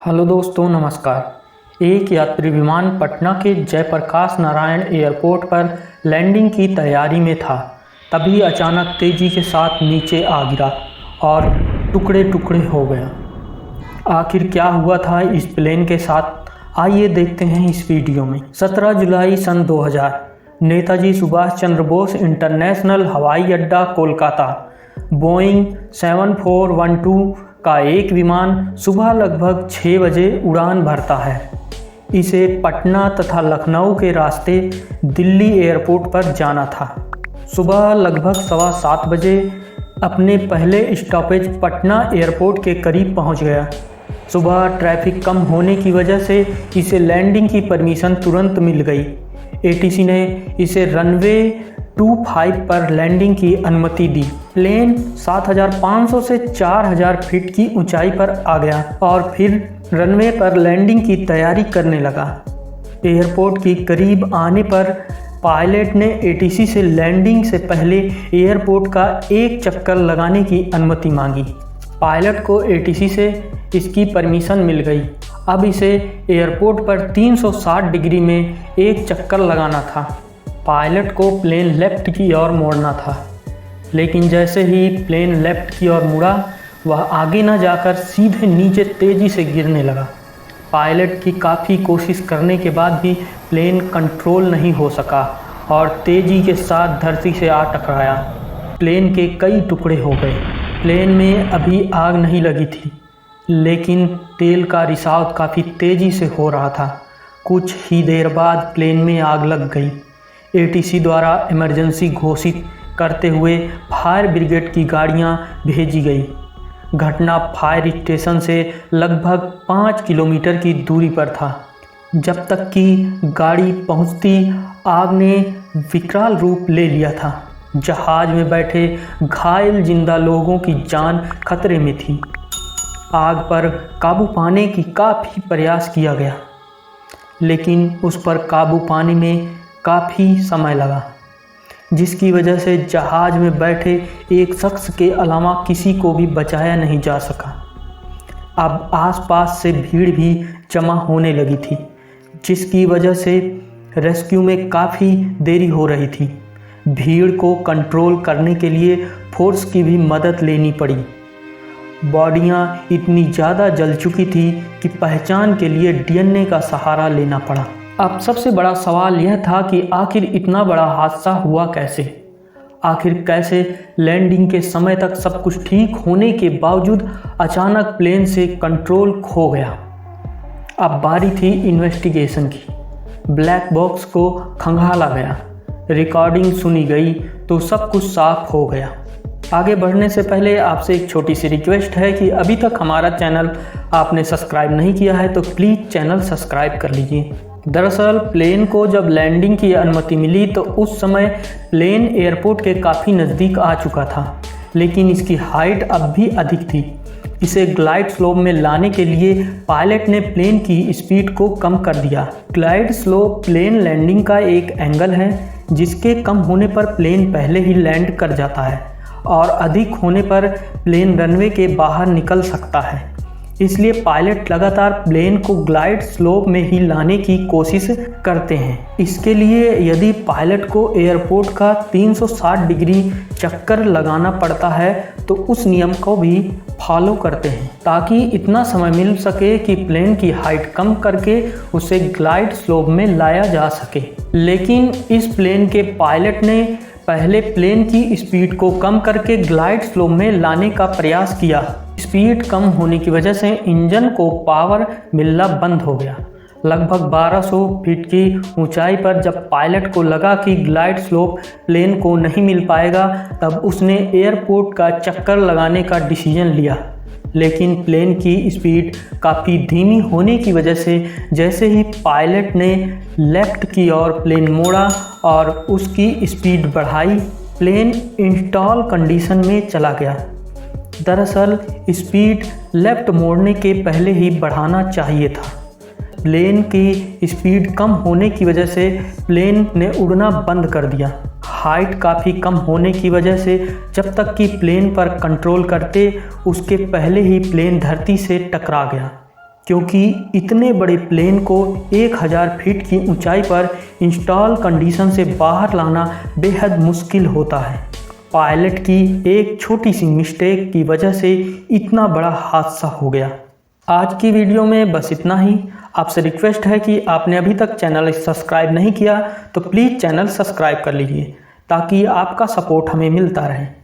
Hello दोस्तों, नमस्कार। एक यात्री विमान पटना के जयप्रकाश नारायण एयरपोर्ट पर लैंडिंग की तैयारी में था। तभी अचानक तेज़ी के साथ नीचे आ गिरा और टुकड़े टुकड़े हो गया। आखिर क्या हुआ था इस प्लेन के साथ, आइए देखते हैं इस वीडियो में। 17 जुलाई सन 2000 नेताजी सुभाष चंद्र बोस इंटरनेशनल हवाई अड्डा कोलकाता, बोइंग 7412 का एक विमान सुबह लगभग 6 बजे उड़ान भरता है। इसे पटना तथा लखनऊ के रास्ते दिल्ली एयरपोर्ट पर जाना था। सुबह लगभग 7:15 बजे अपने पहले स्टॉपेज पटना एयरपोर्ट के करीब पहुंच गया। सुबह ट्रैफिक कम होने की वजह से इसे लैंडिंग की परमिशन तुरंत मिल गई। एटीसी ने इसे रनवे 25 पर लैंडिंग की अनुमति दी। प्लेन 7500 से 4000 फीट की ऊंचाई पर आ गया और फिर रनवे पर लैंडिंग की तैयारी करने लगा। एयरपोर्ट के करीब आने पर पायलट ने एटीसी से लैंडिंग से पहले एयरपोर्ट का एक चक्कर लगाने की अनुमति मांगी। पायलट को एटीसी से इसकी परमिशन मिल गई। अब इसे एयरपोर्ट पर 360 डिग्री में एक चक्कर लगाना था। पायलट को प्लेन लेफ्ट की ओर मोड़ना था, लेकिन जैसे ही प्लेन लेफ्ट की ओर मुड़ा, वह आगे न जाकर सीधे नीचे तेज़ी से गिरने लगा। पायलट की काफ़ी कोशिश करने के बाद भी प्लेन कंट्रोल नहीं हो सका और तेज़ी के साथ धरती से आ टकराया। प्लेन के कई टुकड़े हो गए। प्लेन में अभी आग नहीं लगी थी, लेकिन तेल का रिसाव काफ़ी तेज़ी से हो रहा था। कुछ ही देर बाद प्लेन में आग लग गई। एटीसी द्वारा इमरजेंसी घोषित करते हुए फायर ब्रिगेड की गाड़ियां भेजी गई। घटना फायर स्टेशन से लगभग 5 किलोमीटर की दूरी पर था। जब तक कि गाड़ी पहुंचती, आग ने विकराल रूप ले लिया था। जहाज में बैठे घायल जिंदा लोगों की जान खतरे में थी। आग पर काबू पाने की काफ़ी प्रयास किया गया, लेकिन उस पर काबू पाने में काफ़ी समय लगा, जिसकी वजह से जहाज में बैठे एक शख्स के अलावा किसी को भी बचाया नहीं जा सका। अब आसपास से भीड़ भी जमा होने लगी थी, जिसकी वजह से रेस्क्यू में काफ़ी देरी हो रही थी। भीड़ को कंट्रोल करने के लिए फोर्स की भी मदद लेनी पड़ी। बॉडियां इतनी ज़्यादा जल चुकी थी कि पहचान के लिए डीएनए का सहारा लेना पड़ा। अब सबसे बड़ा सवाल यह था कि आखिर इतना बड़ा हादसा हुआ कैसे। आखिर कैसे लैंडिंग के समय तक सब कुछ ठीक होने के बावजूद अचानक प्लेन से कंट्रोल खो गया। अब बारी थी इन्वेस्टिगेशन की। ब्लैक बॉक्स को खंगाला गया, रिकॉर्डिंग सुनी गई तो सब कुछ साफ हो गया। आगे बढ़ने से पहले आपसे एक छोटी सी रिक्वेस्ट है कि अभी तक हमारा चैनल आपने सब्सक्राइब नहीं किया है तो प्लीज़ चैनल सब्सक्राइब कर लीजिए। दरअसल प्लेन को जब लैंडिंग की अनुमति मिली तो उस समय प्लेन एयरपोर्ट के काफ़ी नज़दीक आ चुका था, लेकिन इसकी हाइट अब भी अधिक थी। इसे ग्लाइड स्लोप में लाने के लिए पायलट ने प्लेन की स्पीड को कम कर दिया। ग्लाइड स्लोप प्लेन लैंडिंग का एक एंगल है, जिसके कम होने पर प्लेन पहले ही लैंड कर जाता है और अधिक होने पर प्लेन रनवे के बाहर निकल सकता है। इसलिए पायलट लगातार प्लेन को ग्लाइड स्लोप में ही लाने की कोशिश करते हैं। इसके लिए यदि पायलट को एयरपोर्ट का 360 डिग्री चक्कर लगाना पड़ता है तो उस नियम को भी फॉलो करते हैं, ताकि इतना समय मिल सके कि प्लेन की हाइट कम करके उसे ग्लाइड स्लोप में लाया जा सके। लेकिन इस प्लेन के पायलट ने पहले प्लेन की स्पीड को कम करके ग्लाइड स्लोप में लाने का प्रयास किया। स्पीड कम होने की वजह से इंजन को पावर मिलना बंद हो गया। लगभग 1200 फीट की ऊंचाई पर जब पायलट को लगा कि ग्लाइड स्लोप प्लेन को नहीं मिल पाएगा, तब उसने एयरपोर्ट का चक्कर लगाने का डिसीजन लिया। लेकिन प्लेन की स्पीड काफ़ी धीमी होने की वजह से जैसे ही पायलट ने लेफ्ट की ओर प्लेन मोड़ा और उसकी स्पीड बढ़ाई, प्लेन इंस्टॉल कंडीशन में चला गया। दरअसल स्पीड लेफ्ट मोड़ने के पहले ही बढ़ाना चाहिए था। प्लेन की स्पीड कम होने की वजह से प्लेन ने उड़ना बंद कर दिया। हाइट काफ़ी कम होने की वजह से जब तक कि प्लेन पर कंट्रोल करते उसके पहले ही प्लेन धरती से टकरा गया। क्योंकि इतने बड़े प्लेन को 1000 फीट की ऊंचाई पर इंस्टॉल कंडीशन से बाहर लाना बेहद मुश्किल होता है। पायलट की एक छोटी सी मिस्टेक की वजह से इतना बड़ा हादसा हो गया। आज की वीडियो में बस इतना ही। आपसे रिक्वेस्ट है कि आपने अभी तक चैनल सब्सक्राइब नहीं किया तो प्लीज़ चैनल सब्सक्राइब कर लीजिए ताकि आपका सपोर्ट हमें मिलता रहे।